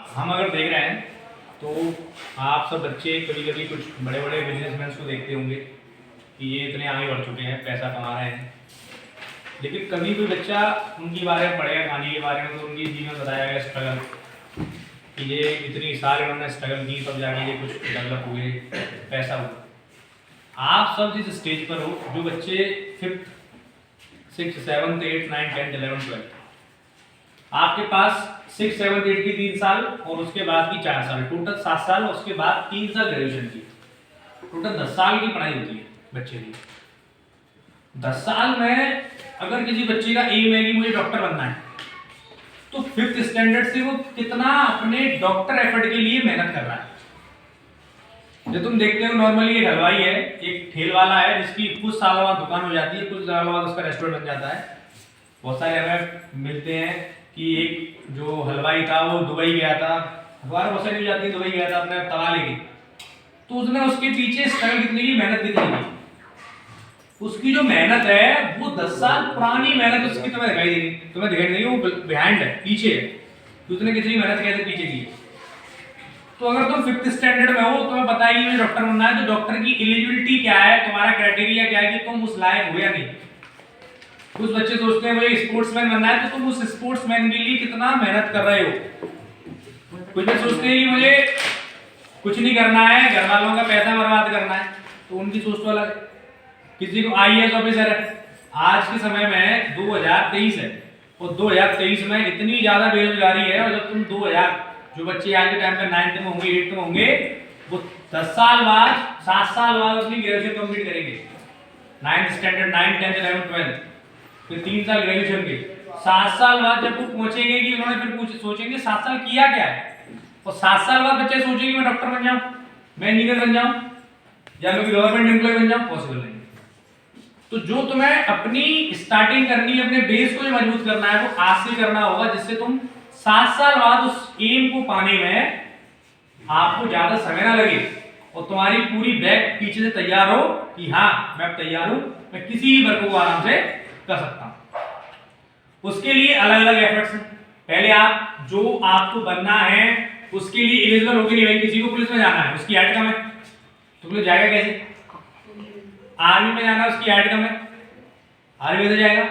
हम अगर देख रहे हैं तो आप सब बच्चे कभी कभी कुछ बड़े बड़े बिजनेसमैन को देखते होंगे कि ये इतने आगे बढ़ चुके हैं, पैसा कमा रहे हैं, लेकिन कभी कोई बच्चा उनके बारे में पढ़ेगा कहानी के बारे में तो उनकी जीवन बताया गया स्ट्रगल कि ये इतनी साल इन्होंने स्ट्रगल की तब जाके ये कुछ डेवलप हुए, पैसा हुआ। आप सब जिस स्टेज पर हो, जो बच्चे 5th 6th 7th 8th 9th 10th 11th 12th, आपके पास 6th 7th 8th की 3 साल और उसके बाद की 4 साल, टोटल 7 साल, उसके बाद 3 साल ग्रेजुएशन की, टोटल 10 साल की पढ़ाई होती है बच्चे की। 10 साल में अगर किसी बच्चे का एम है कि मुझे डॉक्टर बनना है, तो 5th स्टैंडर्ड से वो कितना अपने डॉक्टर एफर्ट के लिए मेहनत कर रहा है। जो तुम देखते हो नॉर्मली एक हलवाई है, एक ठेल वाला है जिसकी कुछ सालों बाद दुकान हो जाती है, कुछ सालों बाद उसका रेस्टोरेंट बन जाता है। बहुत सारे हमें मिलते हैं कि एक जो हलवाई था वो दुबई गया था, अखबार बहुत सारी जाती है, दुबई गया था अपने तवा लेके, तो उसने उसके पीछे स्ट्रगल कितनी की, मेहनत कितनी की, उसकी जो मेहनत है वो 10 साल पुरानी मेहनत उसकी तुम्हें दिखाई देगी, तुम्हें दिखाई नहीं, वो बिहाइंड है, पीछे है, उसने कितनी मेहनत कैसे पीछे की है। तो अगर तुम 5th स्टैंडर्ड में हो, तुम्हें पता है कि मुझे डॉक्टर बनना है, तो डॉक्टर की एलिजिबिलिटी क्या है, तुम्हारा क्राइटेरिया क्या है कि तुम उस लायक हो या नहीं। कुछ बच्चे सोचते हैं मुझे स्पोर्ट्समैन बनना है, तो तुम उस स्पोर्ट्समैन के लिए कितना मेहनत कर रहे हो। कुछ बच्चे सोचते हैं कि मुझे कुछ नहीं करना है, घर वालों का पैसा बर्बाद करना है, तो उनकी सोच तो अलग है। किसी को आईएएस ऑफिसर है, आज के समय में 2023 है और 2023 में इतनी ज्यादा बेरोजगारी है, और जब तुम 2000 जो बच्चे आज के टाइम पे 9th में होंगे 8th में होंगे, वो 10 साल बाद 7 साल बाद अपनी ग्रेजुएशन कंप्लीट करेंगे, 9th standard 9th 10th 11th 12th, फिर 3 साल ग्रेजुएशन के, 7 साल बाद जब वो पहुंचेंगे कि उन्होंने फिर कुछ सोचेंगे 7 साल किया क्या है, और 7 साल बाद बच्चे सोचेंगे मैं डॉक्टर बन जाऊं, मैं इंजीनियर बन जाऊं, या मैं गवर्नमेंट एम्प्लॉय बन जाऊं, पॉसिबल नहीं। तो जो तुम्हें अपनी स्टार्टिंग करनी है, अपने बेस को मजबूत करना है, वो आज से करना होगा, जिससे तुम 7 साल बाद उस एम को पाने में आपको ज्यादा समय ना लगे और तुम्हारी पूरी बैग पीछे से तैयार हो कि हाँ मैं अब तैयार हूं, मैं किसी भी वर्क को आराम से कर सकता हूं। उसके लिए अलग अलग एफर्ट्स हैं। पहले आप जो आपको बनना है उसके लिए एलिजिबल होगी नहीं भाई, किसी को पुलिस में जाना है, उसकी ऐड कम है, तो पुलिस जाएगा कैसे? आर्मी में जाना है, उसकी ऐड कम है, आर्मी में जाएगा।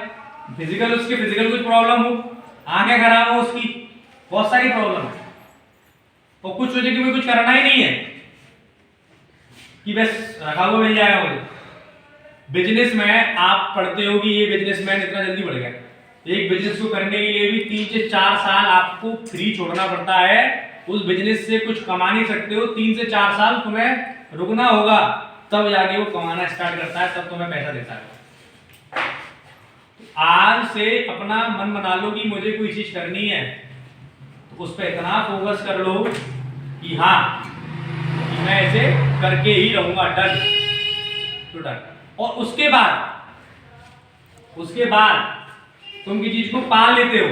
फिजिकल, उसके फिजिकल कुछ प्रॉब्लम हो, आंखें खराब हो, उसकी बहुत सारी प्रॉब्लम है, और कुछ सोचे कि मुझे कुछ करना ही नहीं है कि बस रखा हुआ मिल जाएगा मुझे। बिजनेस में आप पढ़ते हो कि ये बिजनेसमैन इतना जल्दी बढ़ गया, एक बिजनेस को करने के लिए भी 3 से 4 साल आपको फ्री छोड़ना पड़ता है, उस बिजनेस से कुछ कमा नहीं सकते हो, 3 से 4 साल तुम्हें रुकना होगा, तब जाके वो कमाना स्टार्ट करता है, तब तुम्हें पैसा देता है। आज से अपना मन बना लो कि मुझे कोई चीज करनी है, तो उस पर इतना फोकस कर लो कि हाँ कि मैं ऐसे करके ही रहूंगा, डन तो डन। और उसके बाद तुम किसी चीज को पाल लेते हो,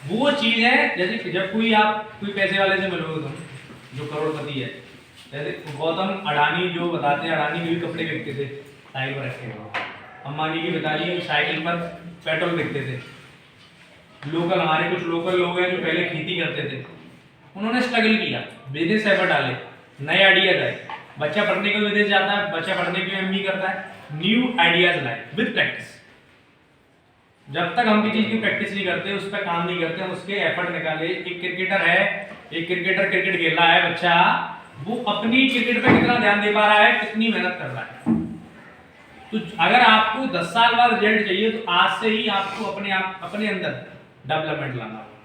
वो चीज है जैसे जब कोई पैसे वाले से मिलोगे तुम, जो करोड़पति है, जैसे गौतम अडानी जो बताते हैं, अडानी के भी कपड़े बिकते थे साइकिल पर रखे हुए, अंबानी की पिताजी साइकिल पर पेट्रोल बिकते थे, लोकल हमारे कुछ लोकल लोग हैं जो पहले खेती करते थे, उन्होंने स्ट्रगल किया, बिजनेस एफर्ट डाले, नए आइडियाज आए, बच्चा पढ़ने के विदेश जाता है, बच्चा पढ़ने के एमबी करता है, न्यू आइडियाज लाए विद प्रैक्टिस। जब तक हम किसी चीज की प्रैक्टिस नहीं करते, उस पर काम नहीं करते, हम उसके एफर्ट निकाले। एक क्रिकेटर है, एक क्रिकेटर क्रिकेट खेल रहा है बच्चा, वो अपनी क्रिकेट पे कितना ध्यान दे पा रहा है, कितनी मेहनत कर रहा है। तो अगर आपको 10 साल बाद रिजल्ट चाहिए, तो आज से ही आपको अपने अंदर डेवलपमेंट लाना होगा।